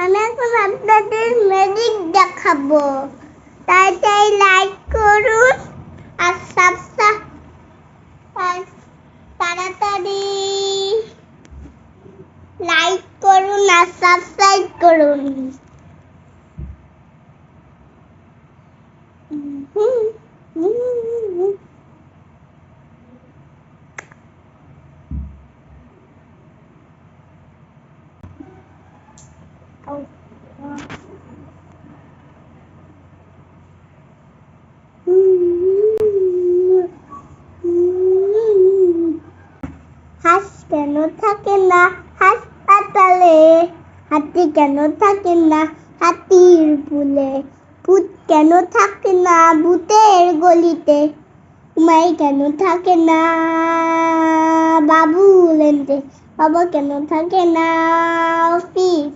আমি এখন আপনাদের ম্যাজিক দেখাবো। তাড়াতাড়ি লাইক করুন আর তাড়াতাড়ি লাইক করুন আর সাবস্ক্রাইব করুন। হাঁস কেন থাকে না হাসপাতালে? হাতি কেন থাকে না হাতির পুলে? ভূত কেন থাকে না ভূতের গলিতে? মাই কেন থাকে না বাবুলেন্টে? বাবা কেন থাকে না অফিস